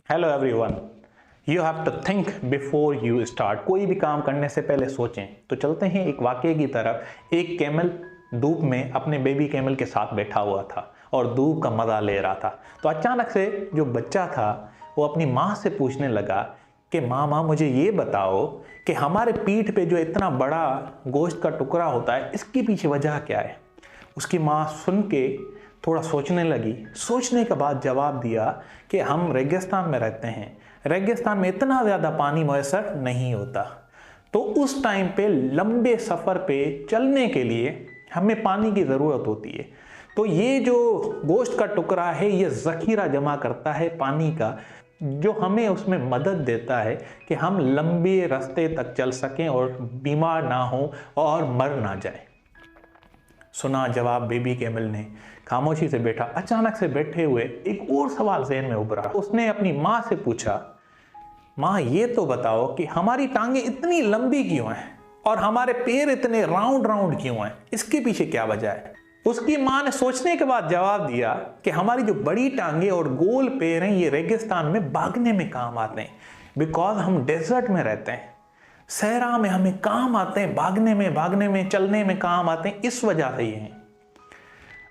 Hello everyone, you have to think before you start. कोई भी काम करने से पहले सोचें। तो चलते हैं एक वाकये की तरफ। एक कैमल धूप में अपने बेबी कैमल के साथ बैठा हुआ था और धूप का मज़ा ले रहा था। तो अचानक से जो बच्चा था वो अपनी माँ से पूछने लगा कि माँ मुझे ये बताओ कि हमारे पीठ पे जो इतना बड़ा गोश्त का टुकड़ा होता है, इसके पीछे वजह क्या है। उसकी माँ सुन के थोड़ा सोचने लगी। सोचने के बाद जवाब दिया कि हम रेगिस्तान में रहते हैं, रेगिस्तान में इतना ज़्यादा पानी मैसर नहीं होता, तो उस टाइम पे लंबे सफ़र पे चलने के लिए हमें पानी की ज़रूरत होती है। तो ये जो गोश्त का टुकड़ा है ये ज़ख़ीरा जमा करता है पानी का, जो हमें उसमें मदद देता है कि हम लंबे रास्ते तक चल सकें और बीमार ना हो और मर ना जाए। सुना जवाब बेबी कैमल ने, खामोशी से बैठा। अचानक से बैठे हुए एक और सवाल ज़हन में उभरा। उसने अपनी माँ से पूछा, माँ ये तो बताओ कि हमारी टांगे इतनी लंबी क्यों हैं और हमारे पैर इतने राउंड राउंड क्यों हैं, इसके पीछे क्या वजह है। उसकी माँ ने सोचने के बाद जवाब दिया कि हमारी जो बड़ी टांगे और गोल पैर हैं ये रेगिस्तान में भागने में काम आते हैं, बिकॉज हम डेजर्ट में रहते हैं। सहरा में हमें काम आते हैं, भागने में चलने में काम आते हैं, इस वजह से ये हैं।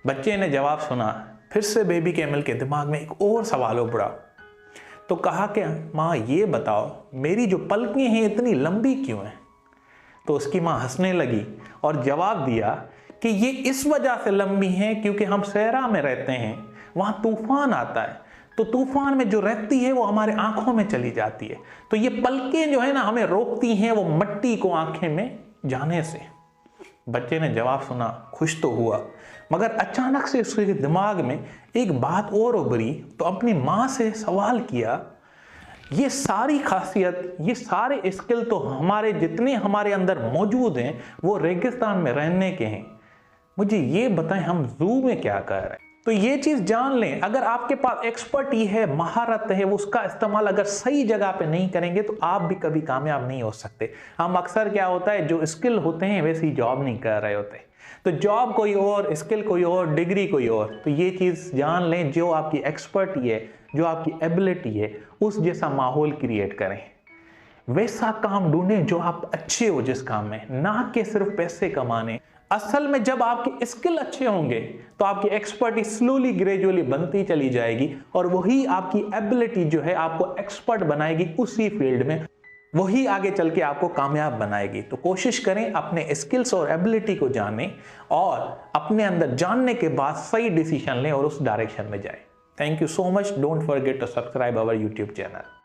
बच्चे ने जवाब सुना। फिर से बेबी कैमल के दिमाग में एक और सवाल उभरा। तो कहा कि माँ ये बताओ मेरी जो पलकें हैं इतनी लंबी क्यों हैं। तो उसकी माँ हंसने लगी और जवाब दिया कि ये इस वजह से लंबी हैं क्योंकि हम सहरा में रहते हैं, वहाँ तूफान आता है, तो तूफान में जो रहती है वो हमारे आंखों में चली जाती है, तो ये पलकें जो है ना हमें रोकती हैं वो मट्टी को आंखें में जाने से। बच्चे ने जवाब सुना, खुश तो हुआ, मगर अचानक से उसके दिमाग में एक बात और उभरी। तो अपनी माँ से सवाल किया, ये सारी खासियत, ये सारे स्किल तो हमारे जितने हमारे अंदर मौजूद हैं वो रेगिस्तान में रहने के हैं, मुझे ये बताएं हम ज़ू में क्या कर रहे हैं। तो ये चीज़ जान लें, अगर आपके पास एक्सपर्टी है, महारत है, वो उसका इस्तेमाल अगर सही जगह पे नहीं करेंगे तो आप भी कभी कामयाब नहीं हो सकते। हम अक्सर क्या होता है, जो स्किल होते हैं वैसी जॉब नहीं कर रहे होते, तो जॉब कोई और, स्किल कोई और, डिग्री कोई और। तो ये चीज़ जान लें, जो आपकी एक्सपर्टी है, जो आपकी एबिलिटी है, उस जैसा माहौल क्रिएट करें, वैसा काम ढूंढें जो आप अच्छे हो जिस काम में, ना कि सिर्फ पैसे कमाने। असल में जब आपके स्किल अच्छे होंगे तो आपकी एक्सपर्टी स्लोली ग्रेजुअली बनती चली जाएगी और वही आपकी एबिलिटी जो है आपको एक्सपर्ट बनाएगी उसी फील्ड में, वही आगे चल के आपको कामयाब बनाएगी। तो कोशिश करें अपने स्किल्स और एबिलिटी को जानें और अपने अंदर जानने के बाद सही डिसीजन लें और उस डायरेक्शन में जाएं। Thank you so much. Don't forget to subscribe our YouTube channel.